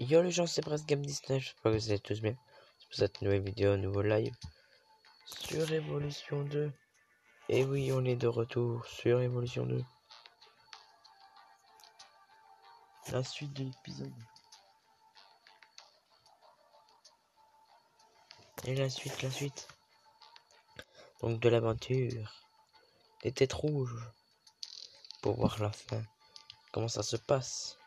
Yo les gens, c'est presque Game Disney, j'espère que vous allez tous bien. C'est pour cette nouvelle vidéo, un nouveau live sur Evolution 2. Et oui, on est de retour sur Evolution 2. La suite de l'épisode. Et la suite. Donc de l'aventure. Les têtes rouges. Pour voir la fin. Comment ça se passe.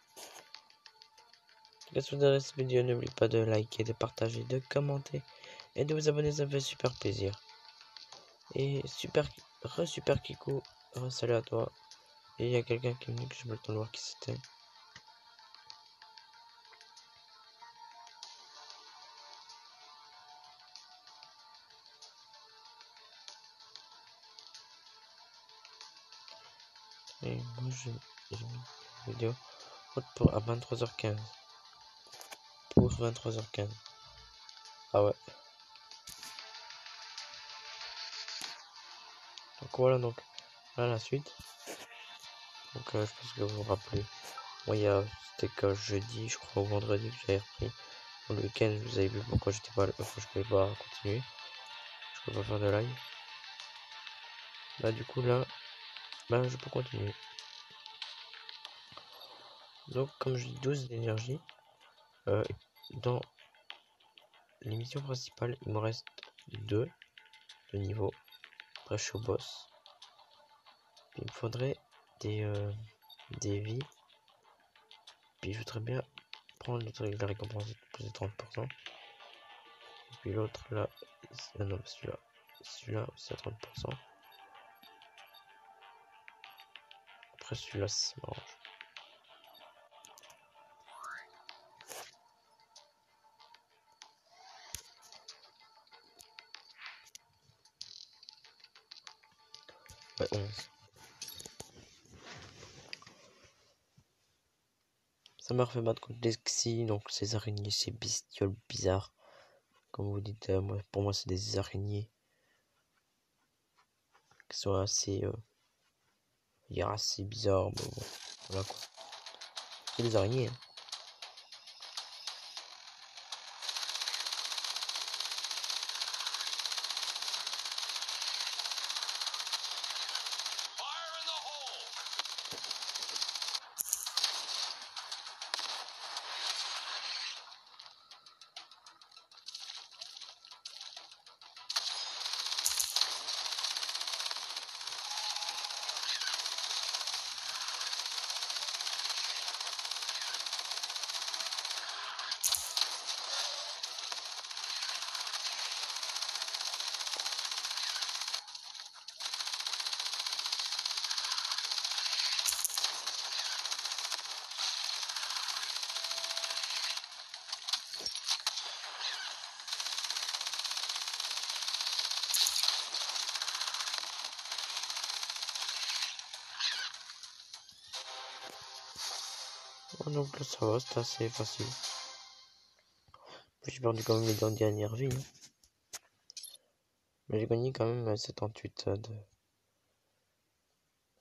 Si vous avez cette vidéo, n'oubliez pas de liker, de partager, de commenter. Et de vous abonner, ça fait super plaisir. Et super Kikou, salut à toi. Et il y a quelqu'un qui me dit que j'ai pas le temps de voir qui c'était. Et moi j'ai mis une vidéo pour à 23h15. Pour 23h15. Ah ouais. Donc voilà, donc là la suite. Donc je pense que vous vous rappelez. Moi c'était que jeudi, je crois, ou vendredi que j'avais repris. Pour le week-end, vous avez vu pourquoi j'étais pas là, pourquoi je pouvais pas continuer. Je pouvais pas faire de live. Bah du coup là, bah je peux continuer. Donc comme je dis 12 d'énergie, dans l'émission principale, il me reste 2 de niveau. Après je suis au boss. Il me faudrait des vies. Puis je voudrais bien prendre le truc de la récompense de plus de 30%. Et puis l'autre là, non celui-là c'est à 30%. Après celui-là ça m'arrange. Ouais, 11. Ça m'a refait battre contre Lexi, donc ces araignées, ces bestioles bizarres. Comme vous dites, pour moi c'est des araignées qui sont assez bizarres, mais bon, voilà quoi. C'est des araignées. Hein. Donc là ça va, c'est assez facile. J'ai perdu quand même les dernières vies. Hein. Mais j'ai gagné quand même 78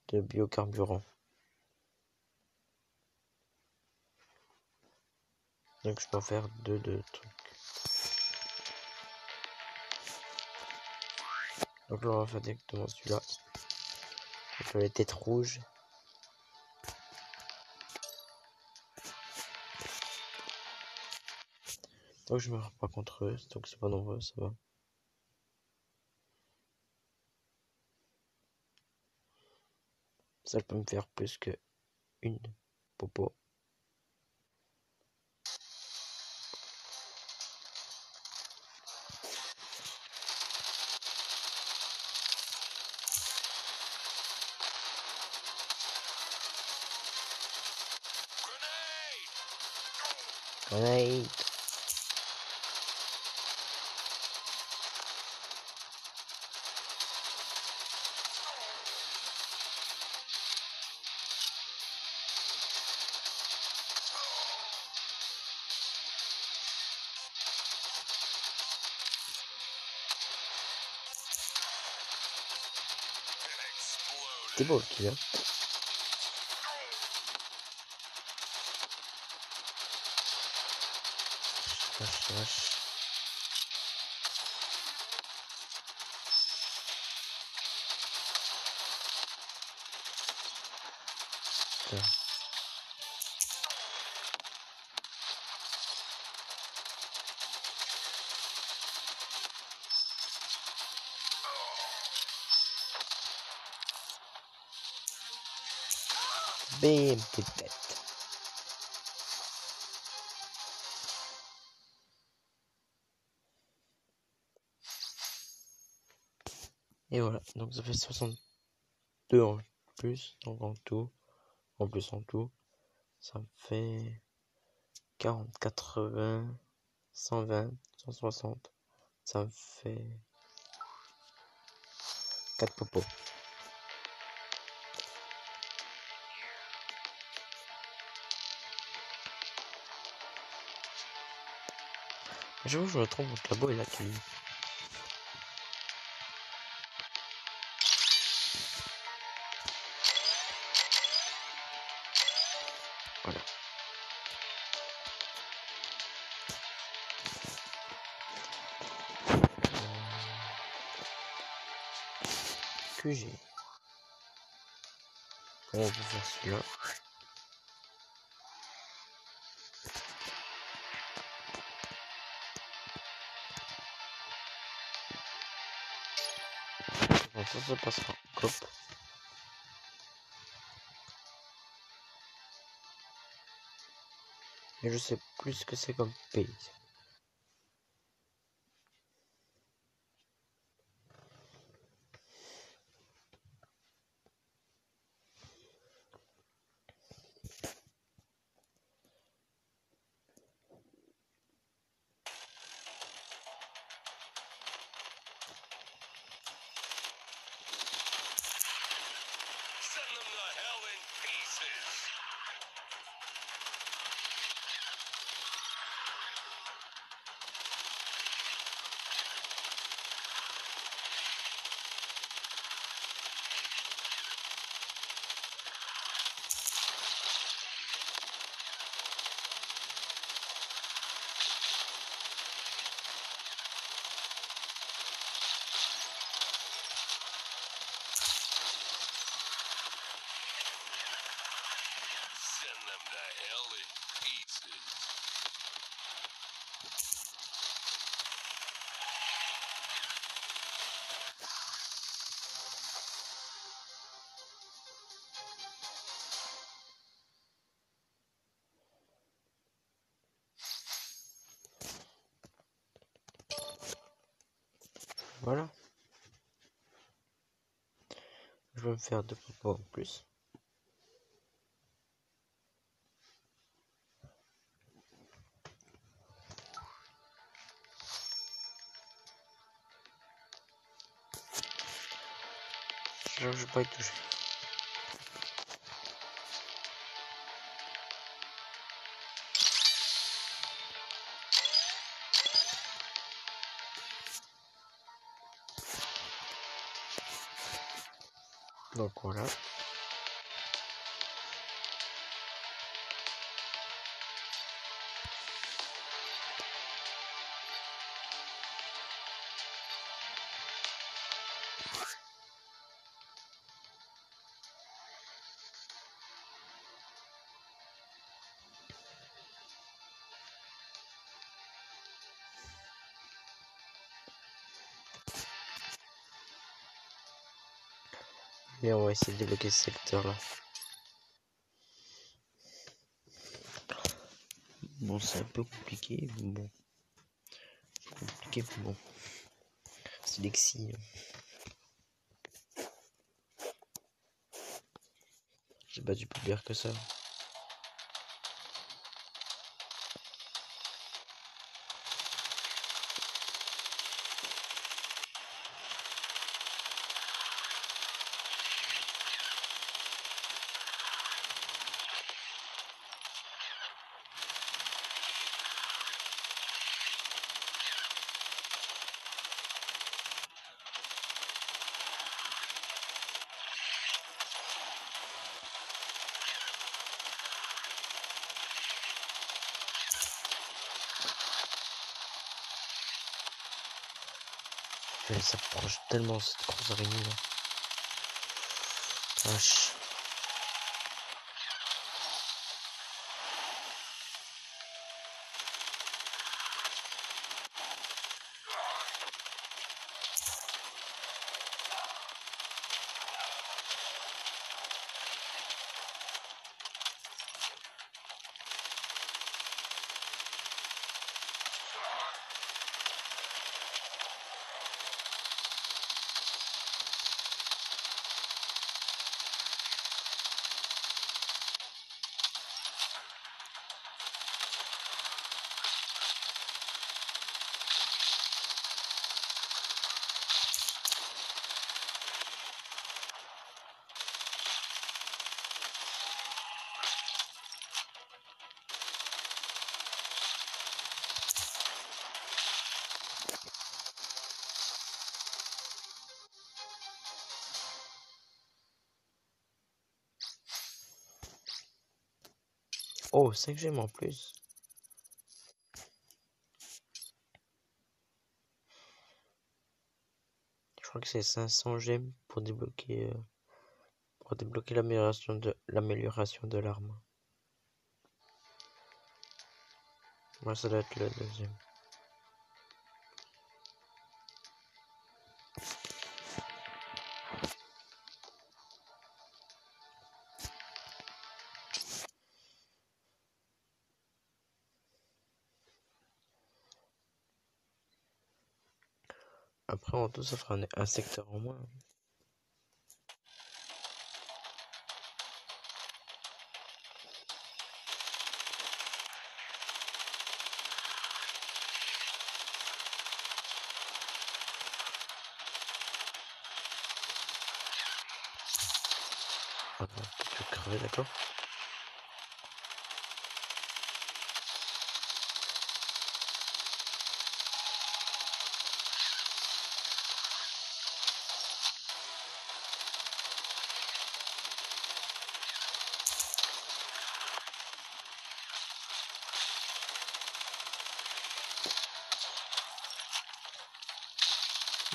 de biocarburant. Donc je peux en faire 2 de trucs. Donc là on va faire directement celui-là. Donc les têtes rouges. Donc je me rends pas contre eux, donc c'est pas nombreux, ça va. Ça peut me faire plus que une popo. Grenade. C'est beau le kill, hein. Vache. Putain. Bim, t'es bête. Et voilà, donc ça fait 62 en plus, donc en tout, en tout, ça me fait 40, 80, 120, 160, ça me fait 4 popos. J'avoue, je me trompe entre là-bas et là qui. Voilà. Que j'ai. On va faire celui-là. Bon, ça passera. Hop. Et je sais plus ce que c'est comme pays. Voilà. Je vais me faire 2 popos en plus. Je vais pas y toucher. Donc voilà. Et on va essayer de débloquer ce secteur là. Bon, c'est un peu compliqué, mais bon. Compliqué, mais bon. C'est Lexi. J'ai battu plus bien que ça. Elle s'approche tellement cette grosse araignée là. Vache. Oh, 5 gemmes en plus. Je crois que c'est 500 gemmes pour débloquer l'amélioration de l'arme. Moi, ça doit être le deuxième. Après, en tout, ça fera un secteur en moins. Ah non, tu veux crever, d'accord?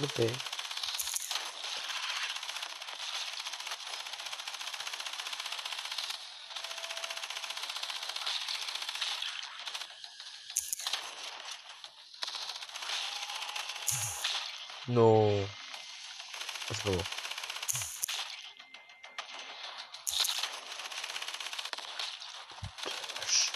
Ok. Non. Ah, c'est pas bon. Vache.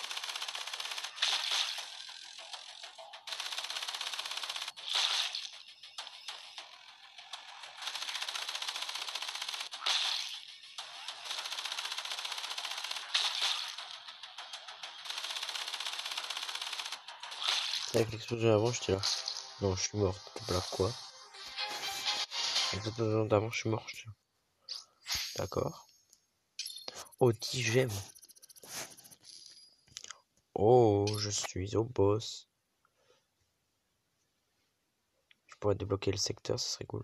Avec l'explosion avant, j'étais là. Non, je suis mort. T'es là quoi? Avec l'explosion d'avant, je suis mort. J'étais là. D'accord. Oh, 10 gemmes. Oh, je suis au boss. Je pourrais débloquer le secteur, ça serait cool.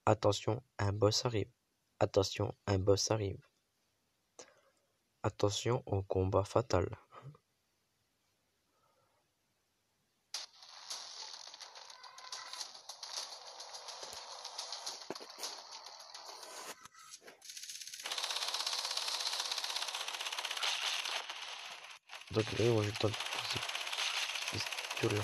Attention, un boss arrive. Attention, un boss arrive. Attention au combat fatal. Donc, moi j'ai le temps de poser ces pistoles.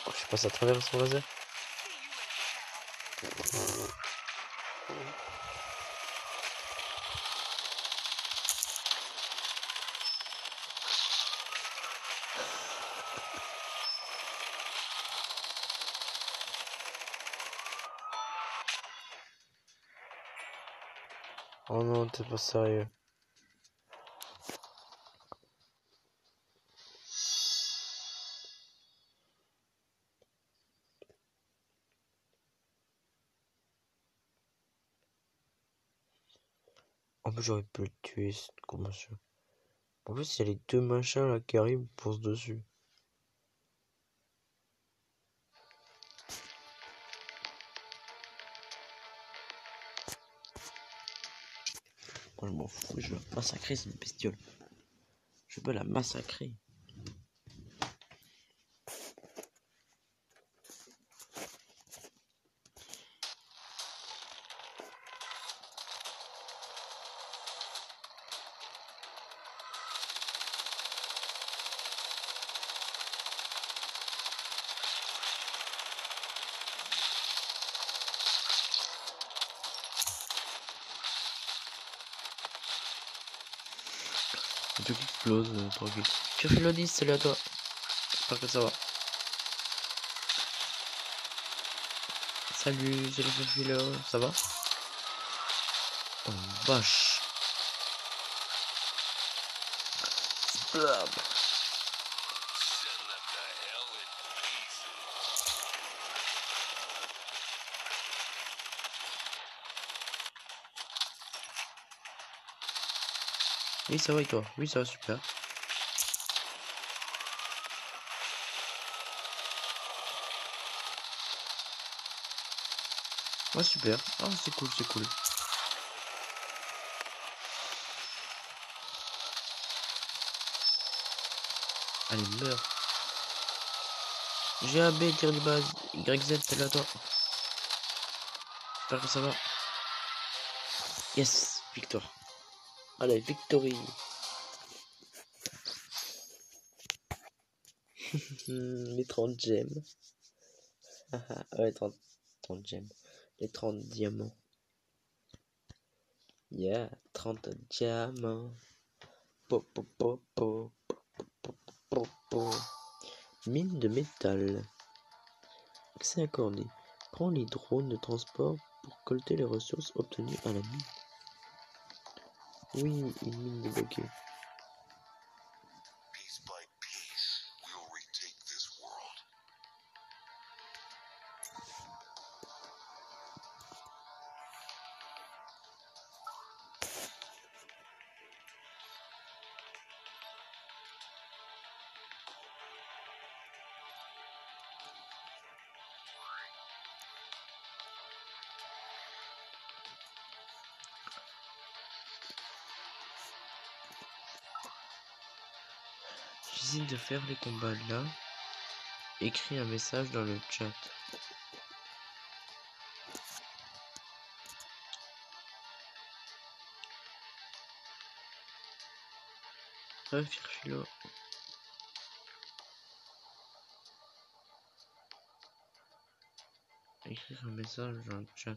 Oh, je passe à travers son laser. Oh non, t'es pas sérieux. En plus, j'aurais pu le tuer, cette convention. En plus, il y a les deux machins là qui arrivent, ils foncent dessus. Moi, je m'en fous, je veux massacrer cette bestiole. Je veux la massacrer. Un truc qui explose, tranquille. Firphilodis, salut à toi. J'espère que ça va. Salut, c'est le Firphilo, ça va? Oh vache. Blab. Oui, ça va et toi? Oui, ça va super. Ouais, super. Ah, c'est cool, c'est cool. Allez, meurs. GAB, tir de base. YZ, salut à toi. J'espère que ça va. Yes, victoire. Allez, victory. Les 30 gemmes. Ouais, 30 gemmes. Les 30 diamants. Yeah, 30 diamants. Po, po, po, po, po, po, po. Mine de métal. Accès accordé. Prends les drones de transport pour collecter les ressources obtenues à la mine. Oui, une mine débloquée. J'hésite de faire les combats là. Écris un message dans le chat. Firphilo. Écrire un message dans le chat.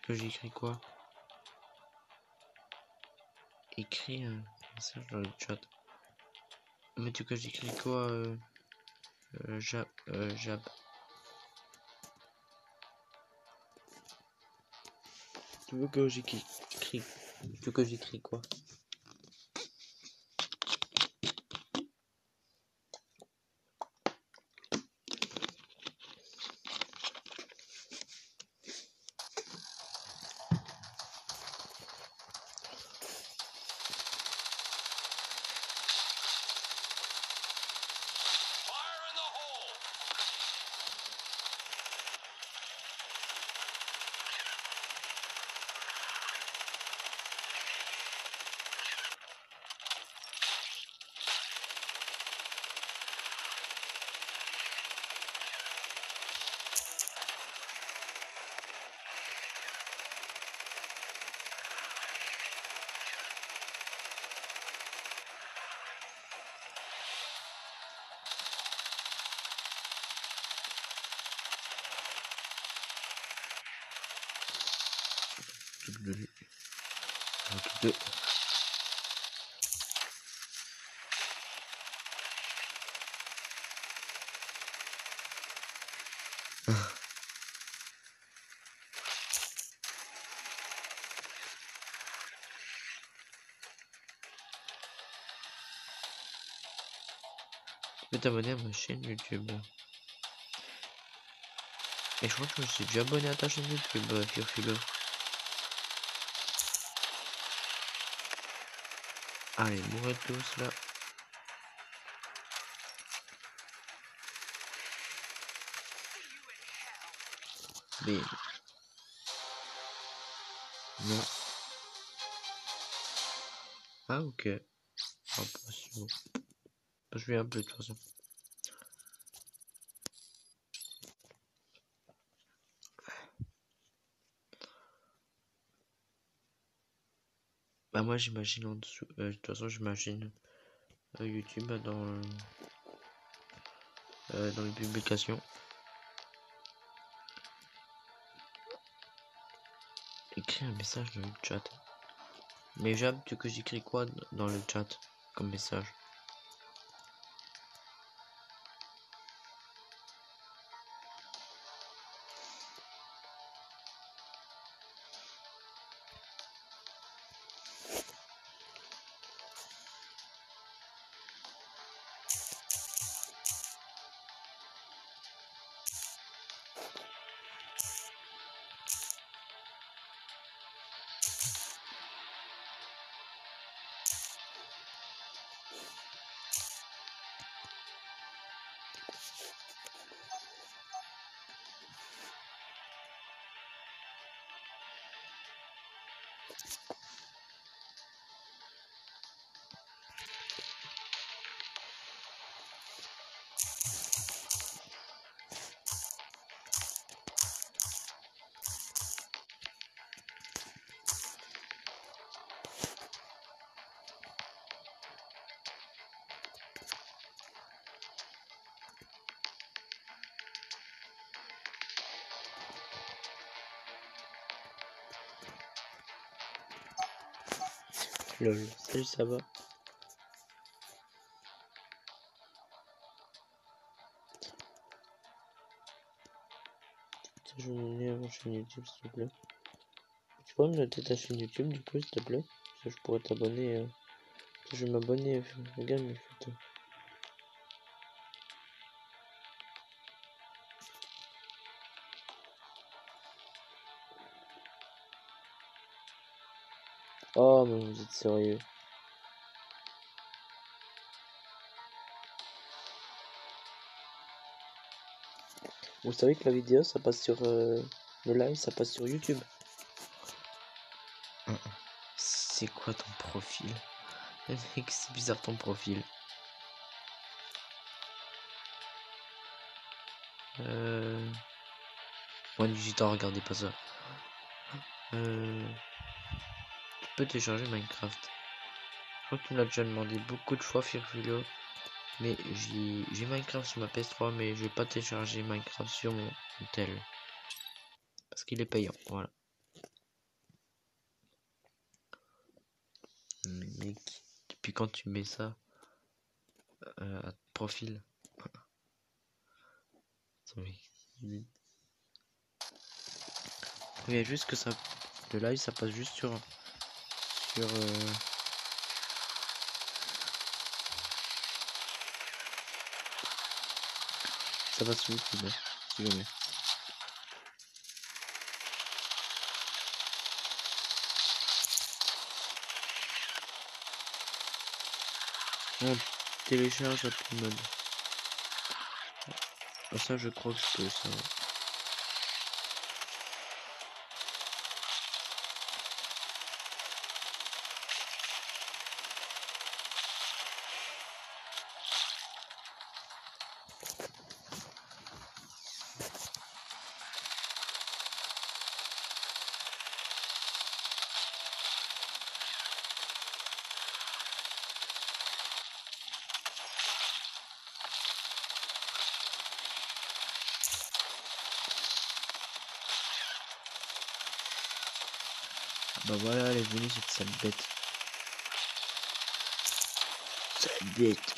Que j'écris quoi? Écris un message dans le chat. Mais tu veux que j'écris quoi? Jab. Tu veux que j'écris quoi? m'occupe de lui. Je m'occupe de... Tu peux t'abonner à ma chaîne YouTube. Et je crois que je me suis déjà abonné à ta chaîne YouTube, Firfilo. Allez, mourrez tous là. Bim. Non. Ah ok. Ah, pas si bon. Je vais un peu de toute façon. Bah moi j'imagine en dessous. De toute façon j'imagine YouTube dans les publications. Écris un message dans le chat. Mais Jab, tu veux que j'écris quoi dans le chat comme message? Lol, salut, ça va? Je vais m'abonner à ma chaîne YouTube s'il te plaît. Tu pourrais me noter ta chaîne YouTube du coup s'il te plaît? Parce que je pourrais t'abonner. Je vais m'abonner, regarde mes photos. Oh mais vous êtes sérieux? Vous savez que la vidéo ça passe sur le live, ça passe sur YouTube. C'est quoi ton profil? Mec, c'est bizarre ton profil. Moi digital, regardez pas ça. Tu peux télécharger Minecraft. Je crois que tu me l'as déjà demandé beaucoup de fois, Firfilo. Mais j'ai Minecraft sur ma PS3, mais je vais pas télécharger Minecraft sur mon tel. Parce qu'il est payant, voilà. Mais mec, depuis quand tu mets ça à profil? Il y a juste que ça, le live ça passe juste sur ça passe sur YouTube, hein, si jamais. On télécharge Upload. Ah, ça je crois que je peux ça. Bah voilà, elle est venue cette sale bête. Sale bête.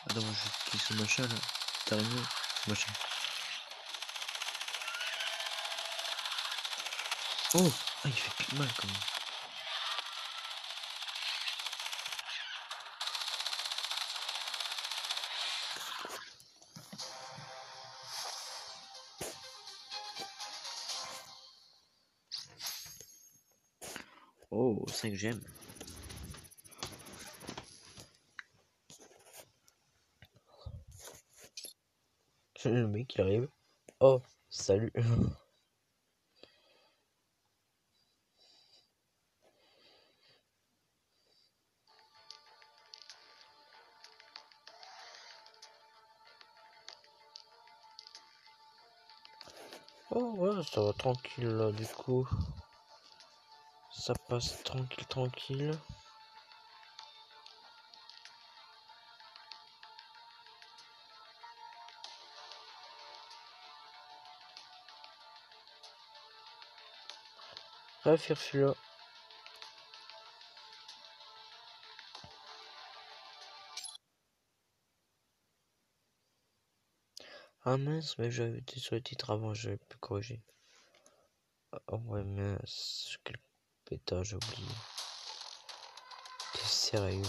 Attends, moi je tue ce machin là. T'arrives ce machin. Oh, ah, il fait plus mal quand même. Oh, 5 gemmes. Le mec il arrive. Oh, salut. Oh ouais, ça va tranquille là du coup. Ça passe tranquille, tranquille. Bref, Firfula. Ah mince, mais j'avais été sur le titre avant, j'avais pu corriger. Oh ouais, mince, quel pétard, j'ai oublié. T'es sérieux?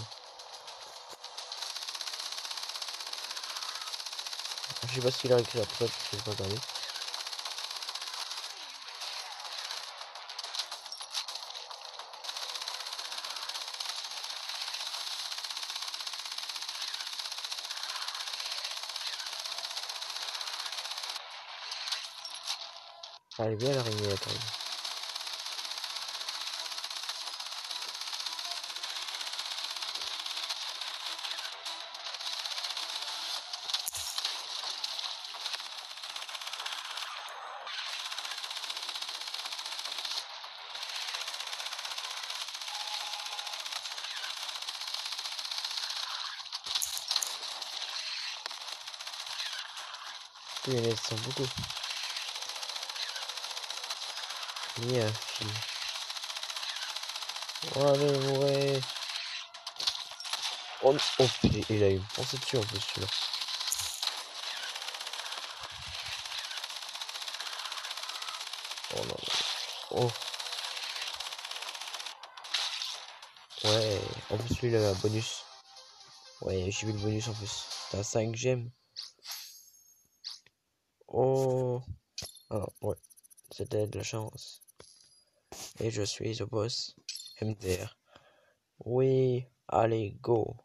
Je sais pas s'il a écrit après, parce que j'ai pas regardé. Ah, elle est bien l'araignée, la taille. Il y en a qui sont beaucoup. Bien, fille. Oh, allez, mourir. Oh, oh putain, il a eu pensé dessus en plus celui-là. Oh non. Oh. Ouais, en plus lui il avait un bonus. Ouais, j'ai vu le bonus en plus. T'as 5 gemmes. Oh. Alors, ouais. C'était de la chance. Et je suis au boss. MDR. Oui, allez, go.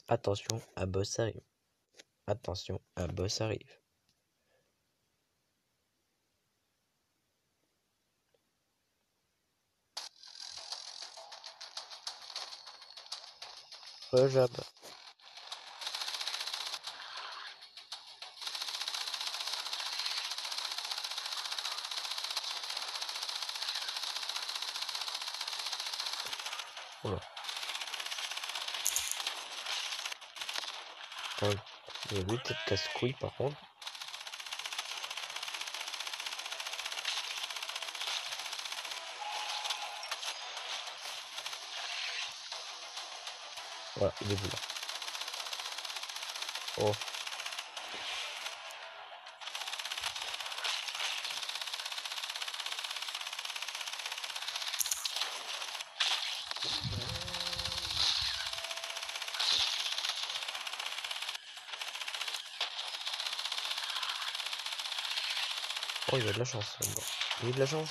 Attention, un boss arrive. Attention, un boss arrive. Rejab. Voilà. Il y a 8 têtes casse-couilles par contre. Voilà, il est vu là. Oh. Oh, il y a de la chance là-dedans. Il y a de la chance.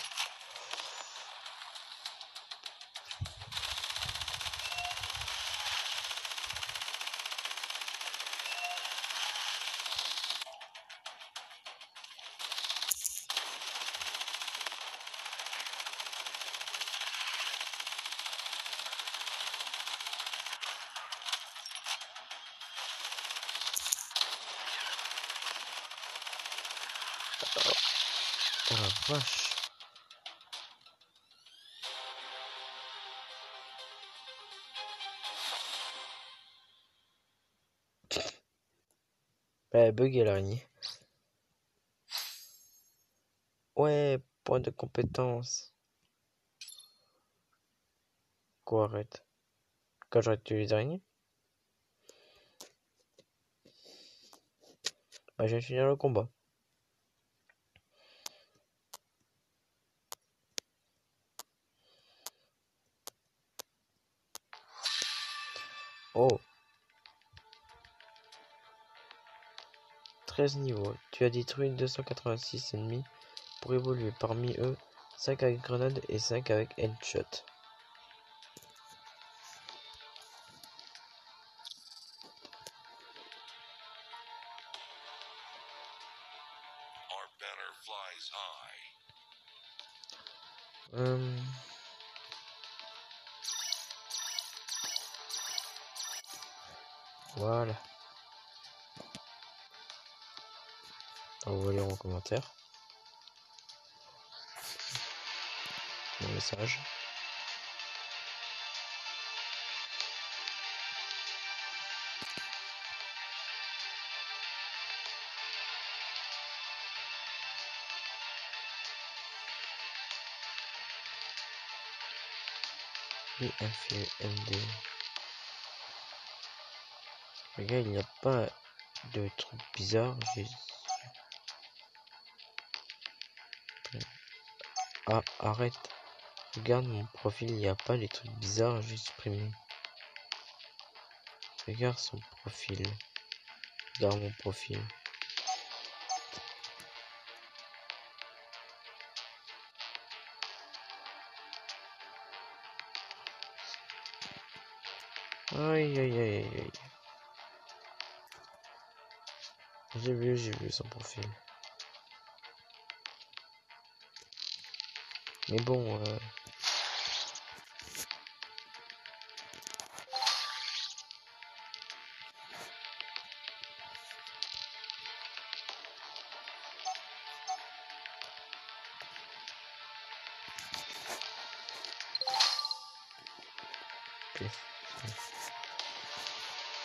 Oh la vache. Bah, bugué l'araignée. Ouais, point de compétence. Quoi, arrête. Quand j'aurais tué les araignées? Bah, je viens de finir le combat. Oh. 13 niveaux. Tu as détruit 286 ennemis pour évoluer. Parmi eux, 5 avec grenade et 5 avec headshot. Voilà. On va lire en commentaire. Mon message. Et un fil MD. Regarde, il n'y a pas de trucs bizarres. Ah, arrête. Regarde mon profil, il n'y a pas les trucs bizarres, j'ai supprimé. Regarde son profil. Regarde mon profil. Aïe aïe aïe aïe aïe. J'ai vu son profil. Mais bon, ok.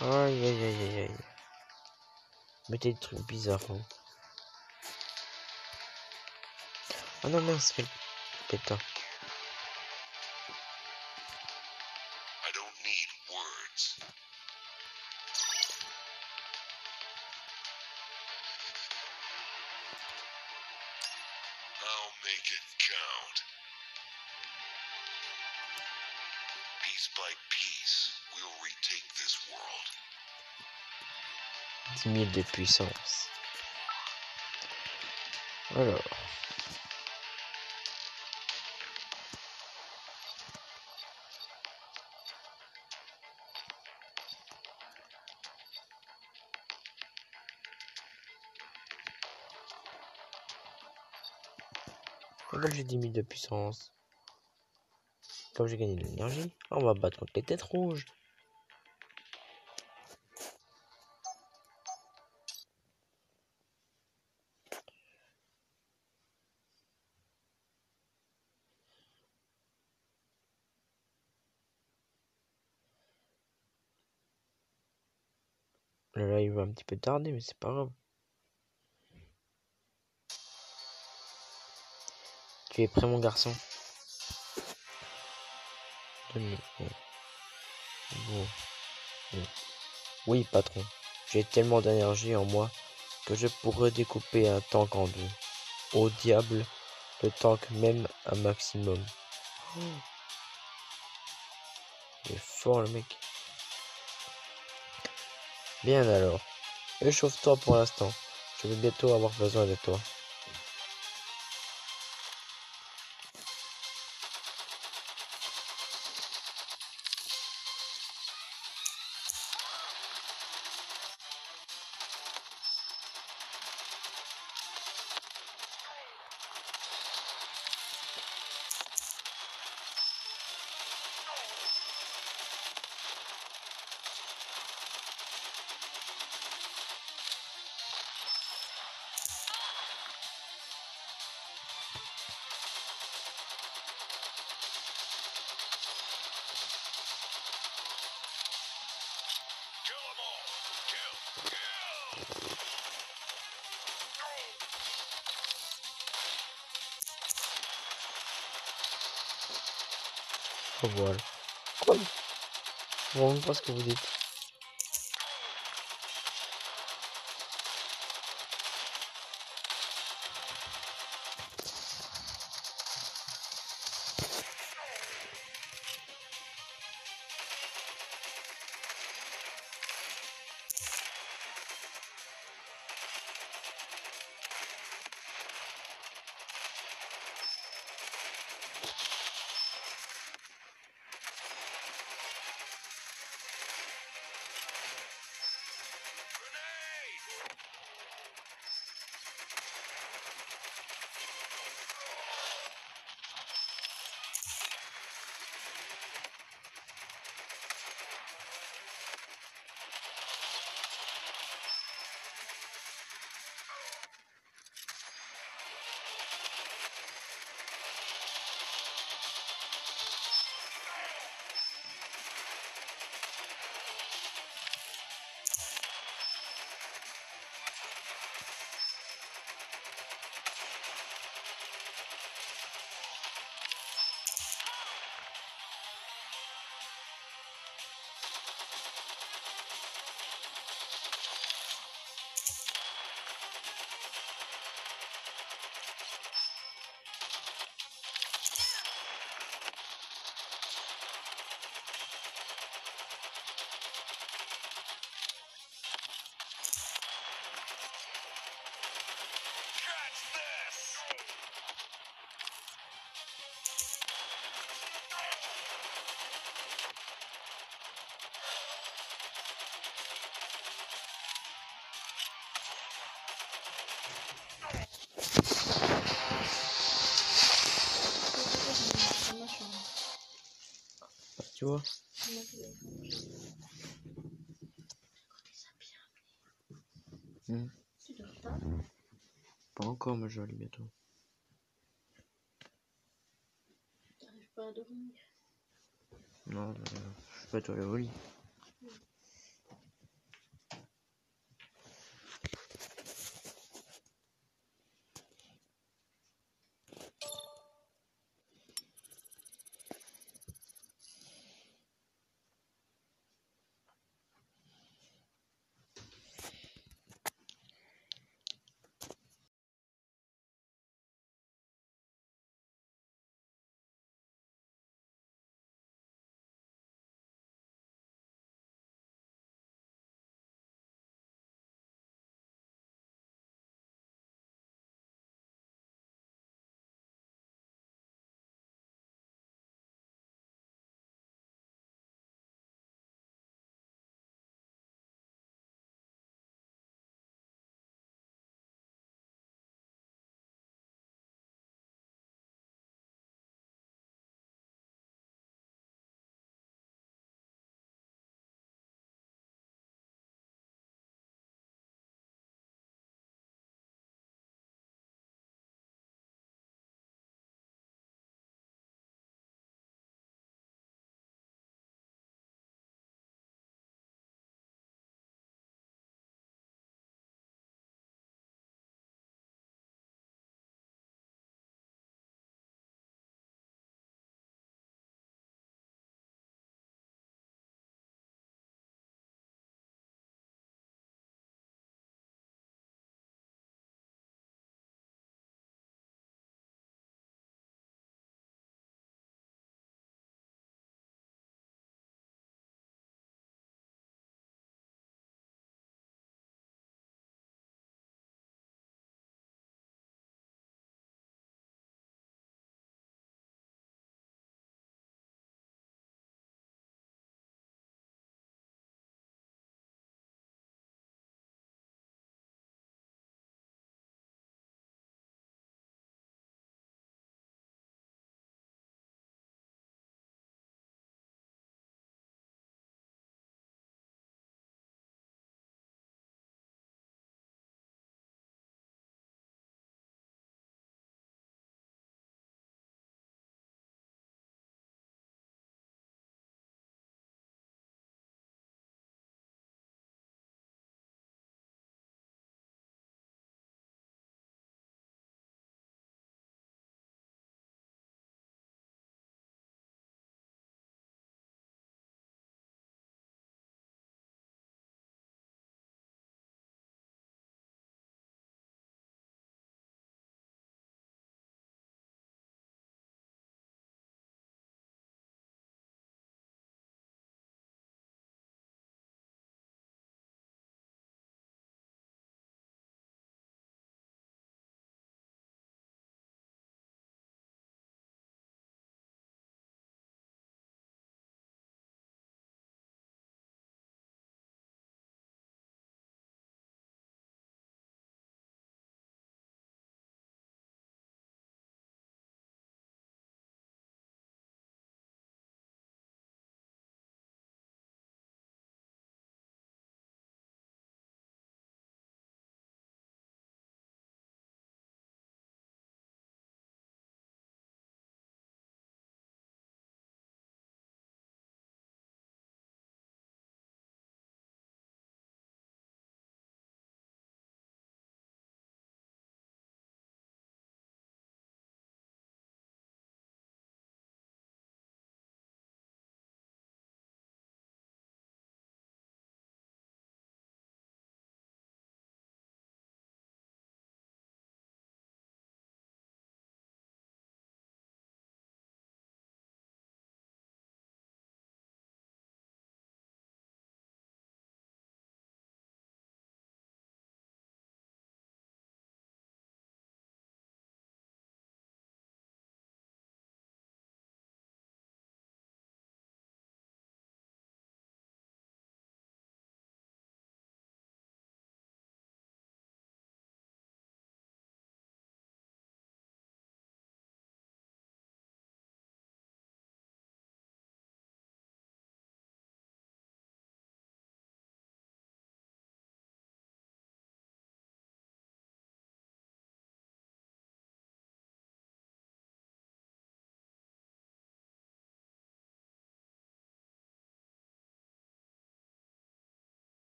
Aïe aïe aïe aïe aïe. Mettez des trucs bizarres. Hein. Ah non mince, quel pétard. Make it count. Piece by piece, we'll retake this world. 10 000 de puissance. Alors. Et comme j'ai 10 000 de puissance. Comme j'ai gagné de l'énergie, on va battre contre les têtes rouges. Le live va un petit peu tarder, mais c'est pas grave. Tu es prêt, mon garçon? Oui, patron. J'ai tellement d'énergie en moi que je pourrais découper un tank en deux. Au diable, le tank même un maximum. Il est fort, le mec. Bien alors. Échauffe-toi pour l'instant. Je vais bientôt avoir besoin de toi. votre voile. Quoi? Je vois même pas ce que vous dites. Tu vois? Hmm. Pas encore, mais je vais aller bientôt. T'arrives pas à dormir. Non, je suis pas toi aller au lit.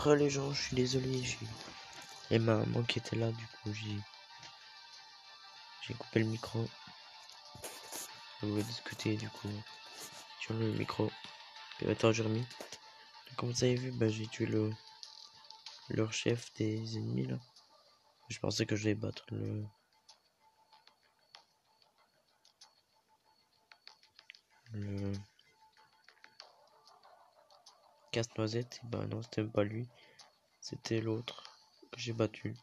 Les gens, je suis désolé. Et ma maman qui était là, du coup, j'ai coupé le micro. Je voulais discuter, du coup, sur le micro. Puis attends, j'ai remis. Comme vous avez vu, bah, j'ai tué leur chef des ennemis, là. Je pensais que je vais battre le casse-noisette. Et bah non, c'était même pas lui. C'était l'autre que j'ai battu.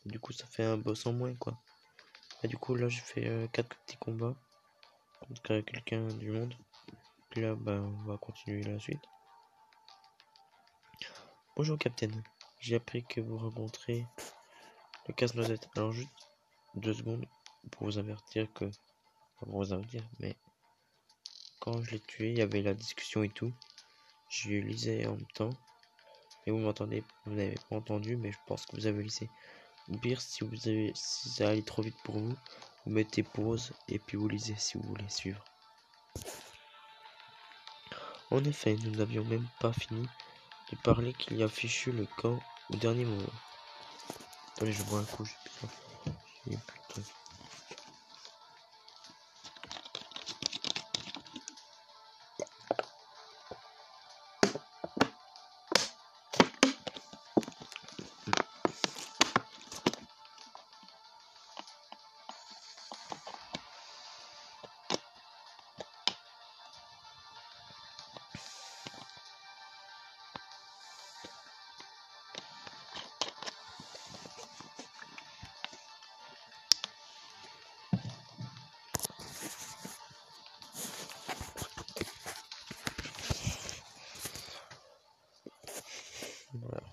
Du coup, ça fait un boss en moins, quoi. Et du coup, là, j'ai fait 4 petits combats contre quelqu'un du monde. Puis là, bah, on va continuer la suite. Bonjour, Capitaine. J'ai appris que vous rencontrez le casse-noisette. Alors, juste 2 secondes pour vous avertir que... Pas pour vous avertir, mais... Quand je l'ai tué, il y avait la discussion et tout. Je lisais en même temps. Et vous m'entendez, vous n'avez pas entendu, mais je pense que vous avez lisé. Ou pire, si ça allait trop vite pour vous, vous mettez pause et puis vous lisez si vous voulez suivre. En effet, nous n'avions même pas fini de parler qu'il y a fichu le camp au dernier moment. Allez, je bois un coup, j'ai putain. Voilà.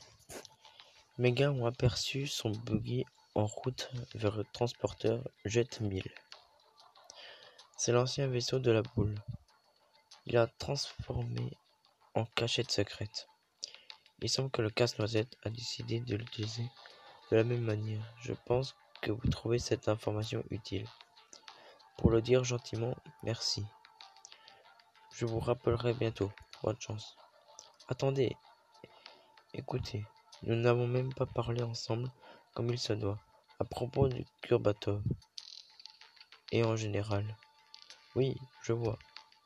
Mes gars ont aperçu son buggy en route vers le transporteur Jet 1000. C'est l'ancien vaisseau de la boule. Il a transformé en cachette secrète. Il semble que le casse-noisette a décidé de l'utiliser de la même manière. Je pense que vous trouvez cette information utile. Pour le dire gentiment, merci. Je vous rappellerai bientôt. Bonne chance. Attendez. Écoutez, nous n'avons même pas parlé ensemble comme il se doit. À propos du Kurbatov. Et en général. Oui, je vois.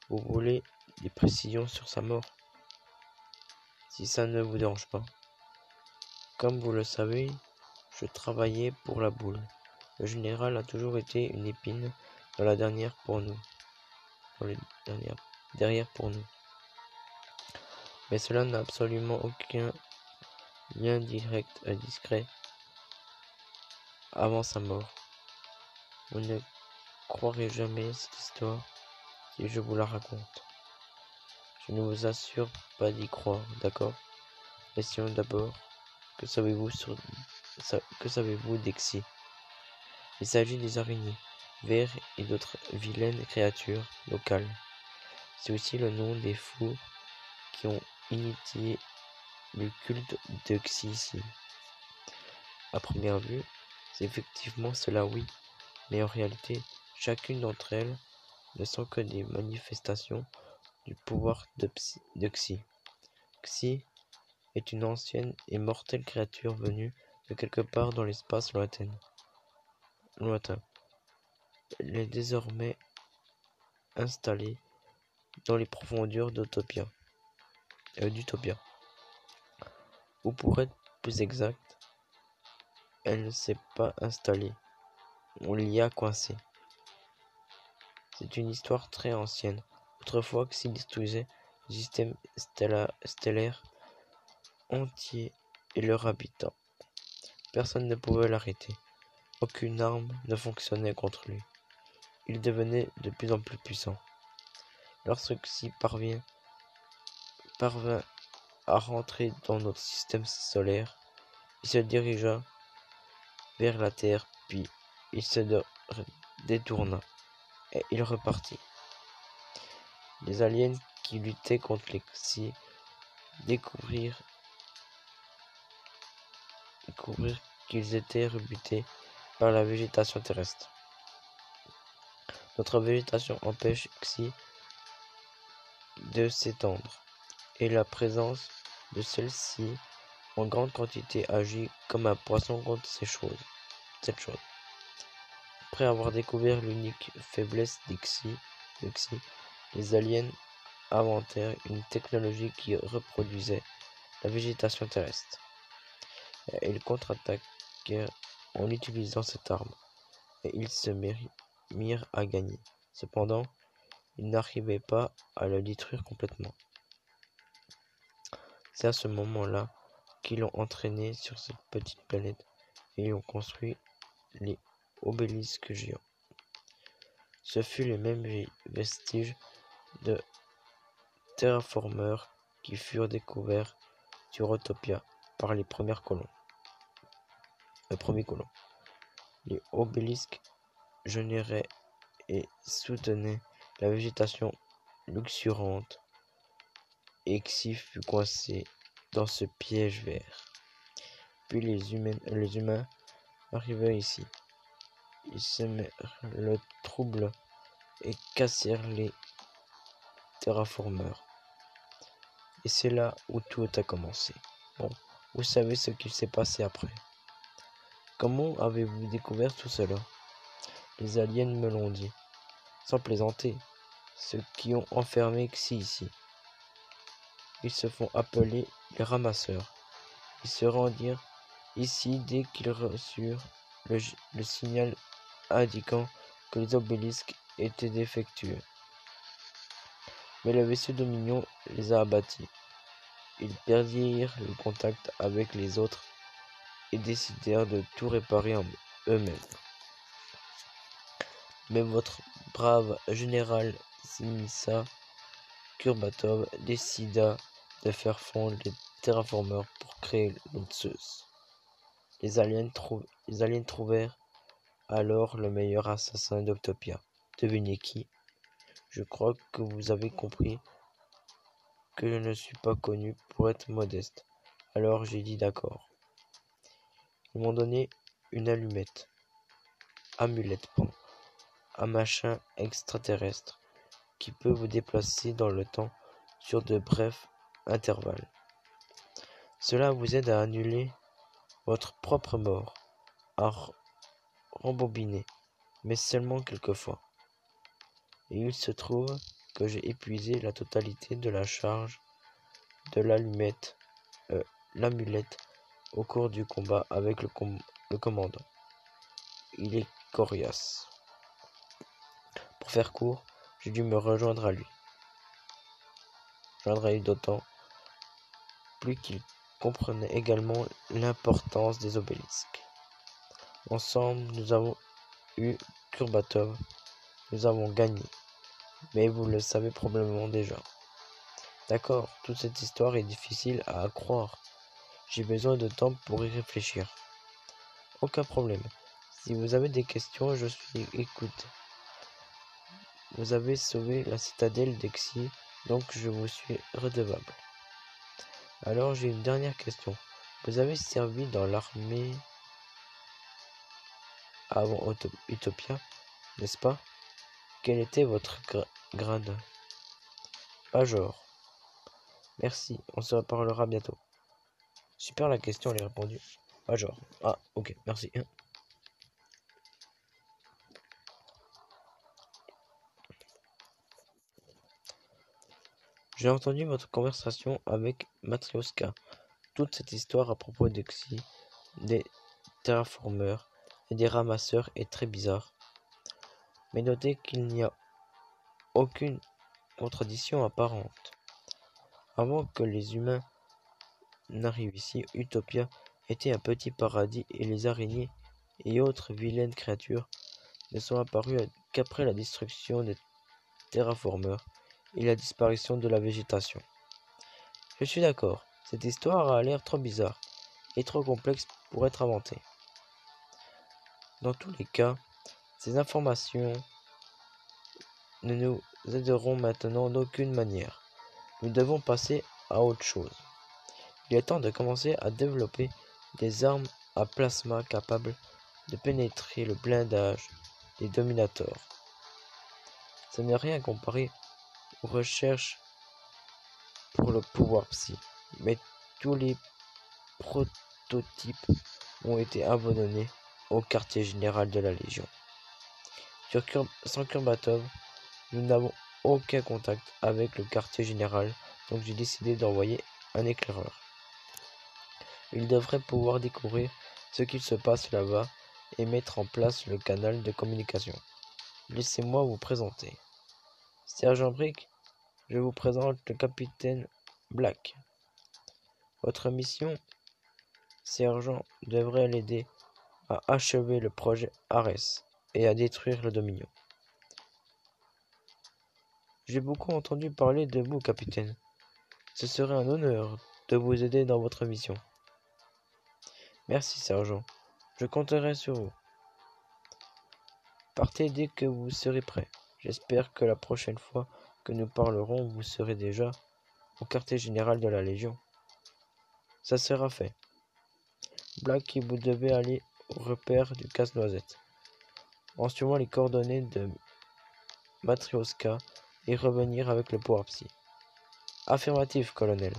Vous voulez des précisions sur sa mort? Si ça ne vous dérange pas. Comme vous le savez, je travaillais pour la boule. Le général a toujours été une épine dans la dernière pour nous. Derrière pour nous. Mais cela n'a absolument aucun lien direct et discret avant sa mort. Vous ne croirez jamais cette histoire si je vous la raconte. Je ne vous assure pas d'y croire, d'accord? Essayons d'abord. Que savez-vous d'Exy? Il s'agit des araignées, vers et d'autres vilaines créatures locales. C'est aussi le nom des fous qui ont initié le culte de Xi ici. À première vue, c'est effectivement cela, oui, mais en réalité, chacune d'entre elles ne sont que des manifestations du pouvoir de Xi. Xi est une ancienne et mortelle créature venue de quelque part dans l'espace lointain. Elle est désormais installée dans les profondeurs d'Utopia. Ou pour être plus exact, elle ne s'est pas installée, on l'y a coincée. C'est une histoire très ancienne. Autrefois, Xi détruisait le système stellaire entier et leurs habitants. Personne ne pouvait l'arrêter. Aucune arme ne fonctionnait contre lui. Il devenait de plus en plus puissant. Lorsque Xi parvint à rentrer dans notre système solaire, il se dirigea vers la Terre, puis il se détourna et il repartit. Les aliens qui luttaient contre les Xi découvrirent qu'ils étaient rebutés par la végétation terrestre. Notre végétation empêche Xi de s'étendre, et la présence de celle-ci en grande quantité agit comme un poisson contre cette chose. Après avoir découvert l'unique faiblesse d'Ixi, les aliens inventèrent une technologie qui reproduisait la végétation terrestre. Et ils contre-attaquèrent en utilisant cette arme, et ils se mirent à gagner. Cependant, ils n'arrivaient pas à le détruire complètement. C'est à ce moment-là qu'ils l'ont entraîné sur cette petite planète et ils ont construit les obélisques géants. Ce fut les mêmes vestiges de terraformeurs qui furent découverts sur Autopia par les premiers colons. Les obélisques généraient et soutenaient la végétation luxuriante et Xi fut coincé dans ce piège vert. Puis les humains arrivèrent ici. Ils semèrent le trouble et cassèrent les terraformeurs. Et c'est là où tout a commencé. Bon, vous savez ce qu'il s'est passé après. Comment avez-vous découvert tout cela? Les aliens me l'ont dit. Sans plaisanter, ceux qui ont enfermé Xi ici. Ils se font appeler les ramasseurs. Ils se rendirent ici dès qu'ils reçurent le signal indiquant que les obélisques étaient défectueux. Mais le vaisseau Dominion les a abattus. Ils perdirent le contact avec les autres et décidèrent de tout réparer en eux-mêmes. Mais votre brave général Sinissa Kurbatov décida de faire fondre les terraformeurs pour créer l'Otseus. Les aliens trouvèrent alors le meilleur assassin d'Octopia. Devinez qui? Je crois que vous avez compris que je ne suis pas connu pour être modeste. Alors j'ai dit d'accord. Ils m'ont donné une amulette, un machin extraterrestre qui peut vous déplacer dans le temps sur de brefs intervalles. Cela vous aide à annuler votre propre mort, à rembobiner, mais seulement quelquefois. Et il se trouve que j'ai épuisé la totalité de la charge de l'amulette au cours du combat avec le commandant. Il est coriace. Pour faire court, j'ai dû me rejoindre à lui. D'autant plus qu'il comprenait également l'importance des obélisques. Ensemble, nous avons eu Kurbatov, nous avons gagné. Mais vous le savez probablement déjà. D'accord, toute cette histoire est difficile à croire. J'ai besoin de temps pour y réfléchir. Aucun problème. Si vous avez des questions, je suis écoute. Vous avez sauvé la citadelle d'Exi, donc je vous suis redevable. Alors j'ai une dernière question. Vous avez servi dans l'armée avant Utopia, n'est-ce pas? Quel était votre grade? Major. Merci, on se reparlera bientôt. Super la question, elle est répondue. Major. Ah, ok, merci. J'ai entendu votre conversation avec Matryoshka. Toute cette histoire à propos de Xi, des terraformeurs et des ramasseurs est très bizarre. Mais notez qu'il n'y a aucune contradiction apparente. Avant que les humains n'arrivent ici, Utopia était un petit paradis et les araignées et autres vilaines créatures ne sont apparues qu'après la destruction des terraformeurs et la disparition de la végétation. Je suis d'accord, cette histoire a l'air trop bizarre et trop complexe pour être inventée. Dans tous les cas, ces informations ne nous aideront maintenant d'aucune manière. Nous devons passer à autre chose. Il est temps de commencer à développer des armes à plasma capables de pénétrer le blindage des dominateurs. Ce n'est rien comparé aux recherches pour le pouvoir psy, mais Tous les prototypes ont été abandonnés au quartier général de la Légion. Sans Kurbatov, nous n'avons aucun contact avec le quartier général, donc j'ai décidé d'envoyer un éclaireur. Il devrait pouvoir découvrir ce qu'il se passe là-bas et mettre en place le canal de communication. Laissez-moi vous présenter. Sergent Brick, je vous présente le capitaine Black. Votre mission, Sergent, devrait l'aider à achever le projet Ares et à détruire le Dominion. J'ai beaucoup entendu parler de vous, capitaine. Ce serait un honneur de vous aider dans votre mission. Merci, sergent. Je compterai sur vous. Partez dès que vous serez prêt. J'espère que la prochaine fois que nous parlerons, vous serez déjà au quartier général de la Légion. Ça sera fait. Black et vous devez aller au repère du casse-noisette, en suivant les coordonnées de Matryoshka et revenir avec le pouvoir psy. Affirmatif, colonel.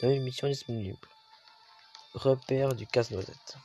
Nouvelle mission disponible. Repère du casse-noisette.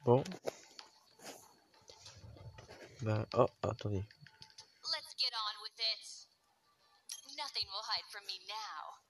Bon. Ben, oh, attendez. Let's get on with it. Nothing will hide from me now.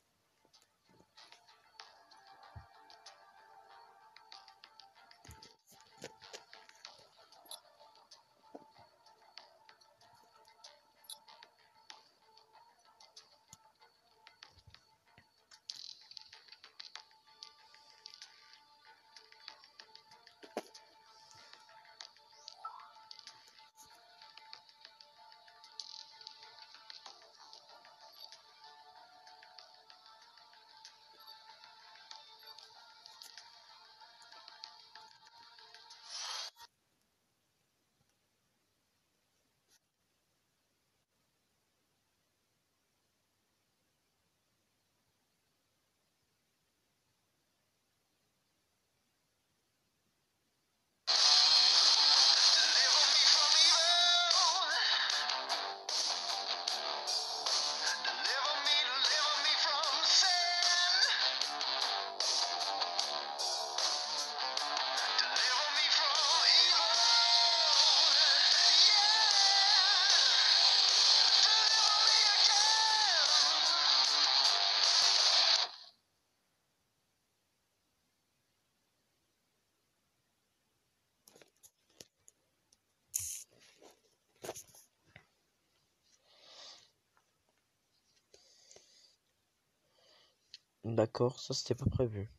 D'accord, ça c'était pas prévu.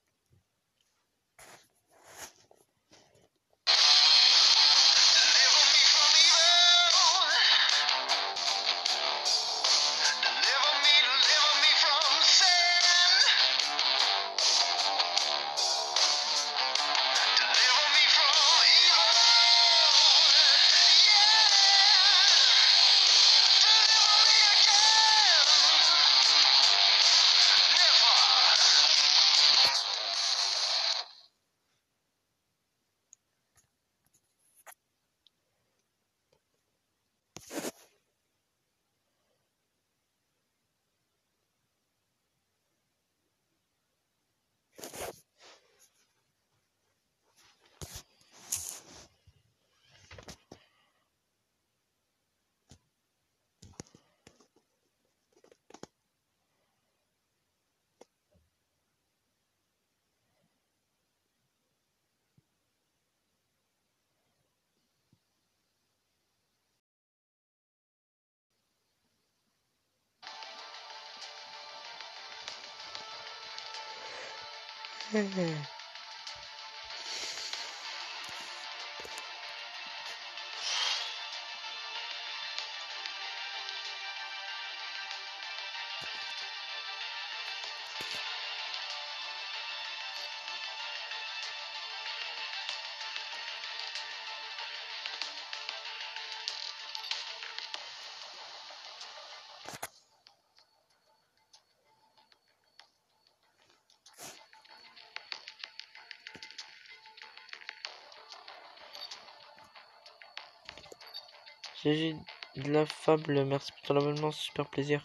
GG de la fable, merci pour ton abonnement, c'est super plaisir.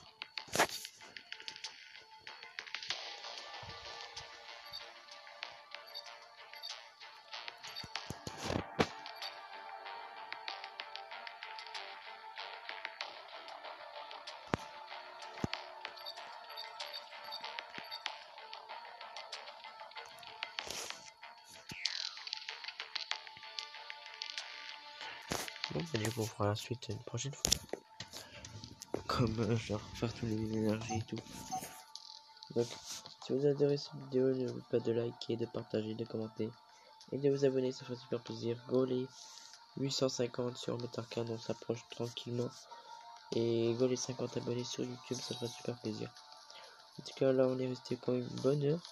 Bon, bah, du coup, on fera la suite une prochaine fois. Comme genre faire tous les énergies et tout. Donc, si vous avez adoré cette vidéo, n'oubliez pas de liker, de partager, de commenter et de vous abonner, ça ferait super plaisir. Go les 850 sur Metarcard, on s'approche tranquillement. Et go les 50 abonnés sur YouTube, ça ferait super plaisir. En tout cas, là, on est resté quand même une bonne heure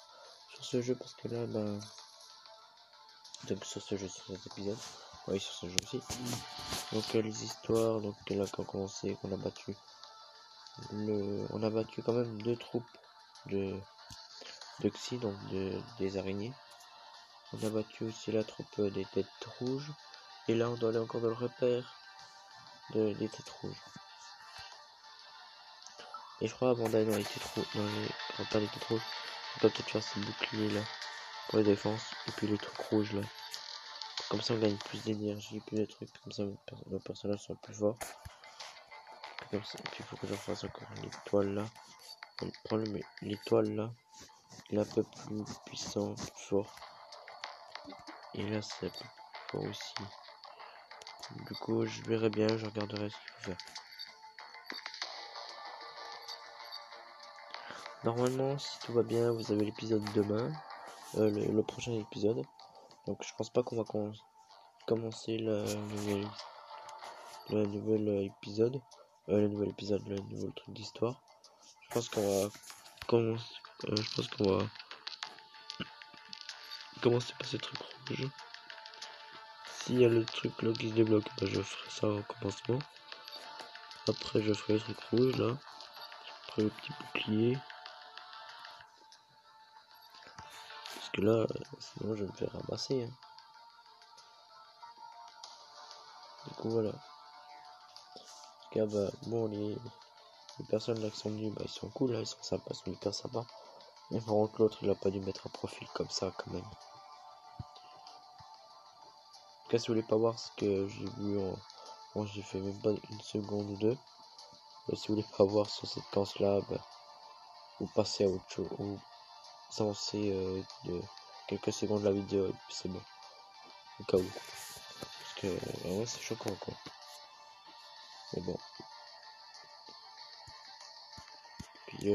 sur ce jeu parce que là, ben. Donc, sur ce jeu, sur cet épisode. Oui, sur ce jeu aussi. Donc, les histoires, donc là, quand on a commencé, qu'on a battu. On a battu quand même 2 troupes de Xy, donc des araignées. On a battu aussi la troupe des têtes rouges. Et là on doit aller encore dans le repère des têtes rouges. Et je crois avant d'aller dans les têtes rouges, dans les repères des têtes rouges, on doit peut-être faire ces boucliers là pour la défense. Et puis les trucs rouges là. Comme ça on gagne plus d'énergie, plus de trucs. Comme ça nos personnages sont plus forts. Comme ça. Et puis il faut que je fasse encore l'étoile là. On prend l'étoile là. Il est un peu plus puissant, plus fort. Et là c'est un peu plus fort aussi. Du coup je verrai bien, je regarderai ce qu'il faut faire. Normalement si tout va bien vous avez l'épisode demain. Le prochain épisode. Donc je pense pas qu'on va commencer le nouvel épisode. Le nouvel truc d'histoire. Je pense qu'on va commencer par ce truc rouge. S'il y a le truc là qui se débloque, bah, je ferai ça au commencement. Après je ferai le truc rouge là. Après le petit bouclier. Parce que là, sinon je vais me faire ramasser. Hein. Du coup voilà. En tout cas bah bon les personnes là qui sont venues, bah ils sont cool, hein, ils sont sympas, ils sont hyper sympas. Mais par contre l'autre il a pas dû mettre un profil comme ça quand même. En tout cas si vous voulez pas voir ce que j'ai vu bon j'ai fait même pas une seconde ou deux. Mais si vous voulez pas voir ce séquence là, bah, vous passez à autre chose. Ou vous avancez de quelques secondes la vidéo et puis c'est bon. Au cas où. Parce que ouais c'est choquant quoi. Mais bon. Puis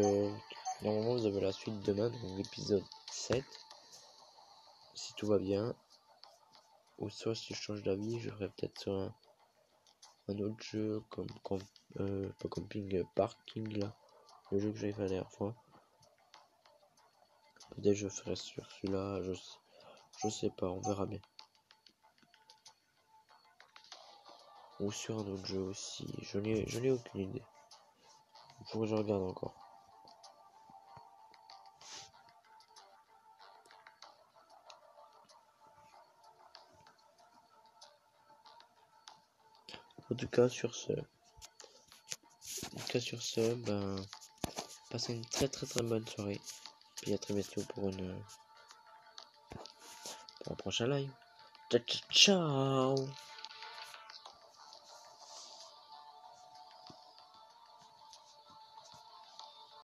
normalement vous avez la suite demain, donc l'épisode 7. Si tout va bien. Ou soit si je change d'avis, je ferai peut-être sur un autre jeu comme pas camping, parking là. Le jeu que j'avais fait la dernière fois. Peut-être je ferai sur celui-là, je sais pas, on verra bien. Ou sur un autre jeu aussi, je n'ai aucune idée. Il faut que je regarde encore. En tout cas sur ce, ben passez une très bonne soirée. Puis à très bientôt pour un prochain live. Ciao.